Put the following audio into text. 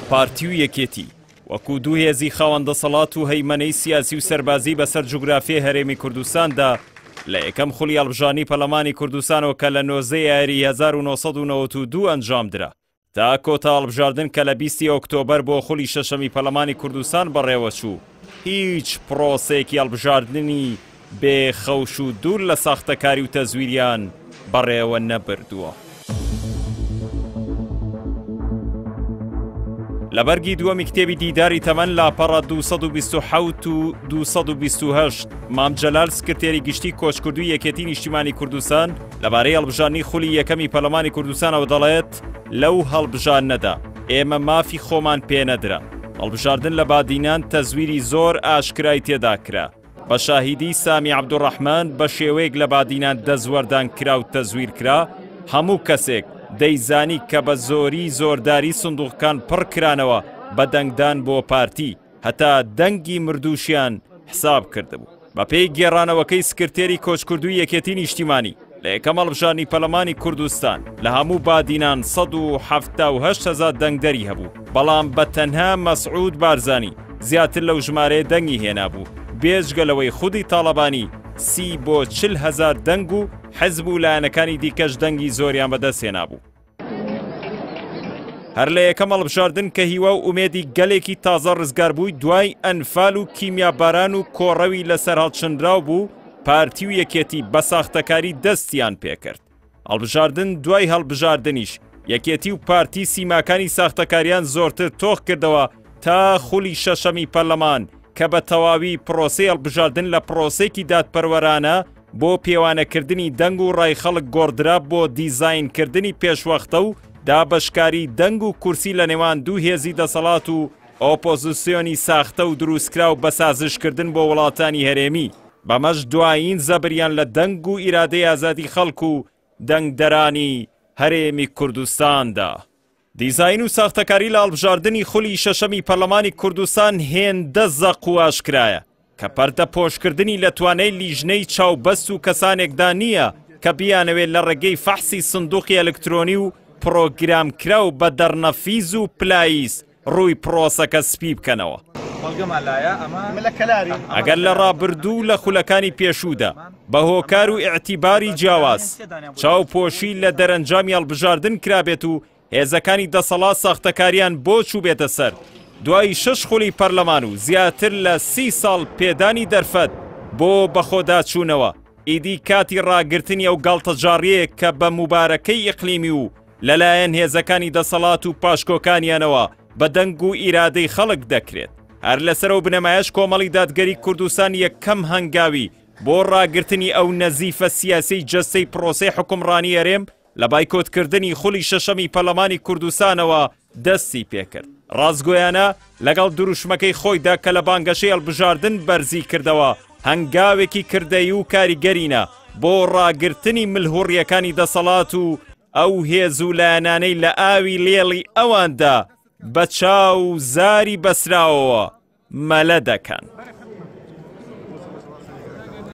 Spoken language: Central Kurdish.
پارتی و یەکێتی وەکو دوو هێزی خاوەندەسەڵات و هەیمەنەی سیاسی و سەربازی بەسەر جوگرافیای هەرێمی کوردستاندا لە یەکەم خولی هەڵبژارنی پەرلەمانی کوردستانەوە کە لە 19 یاری 1992 ئەنجامدرا تا کۆتا هەڵبژاردن کە لە 20 ئۆکتۆبەر بۆ خولی شەشەمی پەرلەمانی کوردستان بەڕێوەچوو هیچ پرۆسەیەکی هەڵبژاردننی بێ خەوش و دوور لە ساختەکاری و تەزویریان بەڕێوە نەبردووە. لە بەرگی دووەمی کتێبی دیداری تەمەن لاپەڕە 227 و 228 مام جەلال سکرتێری گشتی کۆچکردووی یەکێتی نیشتیمانی کوردستان لەبارەی هەڵبژاردنی خولی یەکەمی پەرلەمانی کوردستانەوە دەڵێت لەو هەڵبژاردنەدا ئێمە مافی خۆمان پێ نەدرا. هەڵبژاردن لە بادینان تەزویری زۆر ئاشکرای تێدا کرا. بە شاهیدی سامی عەبدوڕەحمان بە شێوەیەک لە بادینان دەزوەردان کرا و تەزویر کرا هەموو کەسێک دەیزانی کە بە زۆری زۆرداری سندوقەکان پڕ کرانەوە بە دەنگدان بۆ پارتی هەتا دەنگی مردووشیان حساب کردبوو. بە پێی گێڕانەوەکەی سکرتێری کۆچکردووی یەکێتی نیشتیمانی لە یەکەم هەڵبژاردنی پەرلەمانی کوردستان لە هەموو بادینان 178,000 دەنگدەری هەبوو بەڵام بە تەنها مەسعود بارزانی زیاتر لەو ژمارەیە دەنگی هێنابوو بێجگەلەوەی خودی تاڵەبانی 30 بۆ 40,000 دەنگ و حزب و لایەنەکانی دیکەش دەنگی زۆریان بەدەستهێنا بوو. هەر لە یەکەم هەڵبژاردن کە هیوا و ئومێدی گەلێکی تازە ڕزگار بووی دوای ئەنفال و کیمیاباران و کۆڕەوی لەسەر هەڵچنراو بوو پارتی و یەکێتی بە ساختەکاری دەستیان پێکرد. هەڵبژاردن دوای هەڵبژاردنیش یەکێتی و پارتی سیماکانی ساختەکاریان زۆرتر تۆخ کردەوە تا خولی شەشەمی پەرلەمان کە بە تەواوی پرۆسەی هەڵبژاردن لە پرۆسێکی دادپەروەرانە بۆ پێوانەکردنی دەنگ و ڕای خەڵک گۆڕدرا بۆ دیزاینکردنی پێشوەختە و دابەشکاری دەنگ و کورسی لە نێوان دوو هێزی دەسەڵات و ئۆپۆزیسیۆنی ساختە و دروستکرا و بە سازشکردن بۆ وڵاتانی هەرێمی بەمەش دوایین زەبریان لە دەنگ و ئیرادەی ئازادی خەڵک و دەنگدەرانی هەرێمی کوردستاندا. دیزاین و ساختەکاری لە هەڵبژاردنی خولی شەشەمی پەرلەمانی کوردستان هێندە زەق و ئاشکرایە کە پەردە پۆشکردنی لە توانای لیژنەی چاوبەست و کەسانێکدا نییە کە بیانەوێت لە ڕێگەی فەحسی سندوقی ئەلکترۆنی و پرۆگرامکرا و بە دەرنەفیز و پلاییس ڕووی پرۆسەکە سپی بکەنەوە. ئەگەر لە ڕابردوو لە خولەکانی پێشوودا بە هۆکار و ئیعتیباری جیاواز چاوپۆشی لە دەرەنجامی هەڵبژاردن کرابێت و هێزەکانی دەسەڵات ساختەکاریان بۆ چوو بێتە سەر دوای 6 خولی پەرلەمان و زیاتر لە 30 ساڵ پێدانی دەرفەت بۆ بەخۆداچوونەوە ئیدی کاتی ڕاگرتنی ئەو گاڵتەجاڕیەیە کە بە موبارەکەی ئیقلیمی و لەلایەن هێزەکانی دەسەڵات و پاشکۆکانیانەوە بە دەنگ و ئیرادەی خەڵک دەکرێت. هەر لەسەرەوە بنەمایش کۆمەڵی دادگەری کوردستان یەکەم هەنگاوی بۆ ڕاگرتنی ئەو نەزیفە سیاسی جەستەی پرۆسەی حکومڕانی هەرێم لە بایکۆتکردنی خولی شەشەمی پەرلەمانی کوردستانەوە دەستی پێکرد. ڕازگۆیانە لەگەڵ دروشمەکەی خۆیدا کە لە بانگەشەی هەڵبژاردن بەرزی کردەوە هەنگاوێکی کردەی و کاریگەرینە بۆ ڕاگرتنی ملهوڕیەکانی دەسەڵات و ئەو هێز و لایەنانەی لە ئاوی لێڵی ئەواندا بە چاو زاری بەسراوەوە مەلە دەکەن.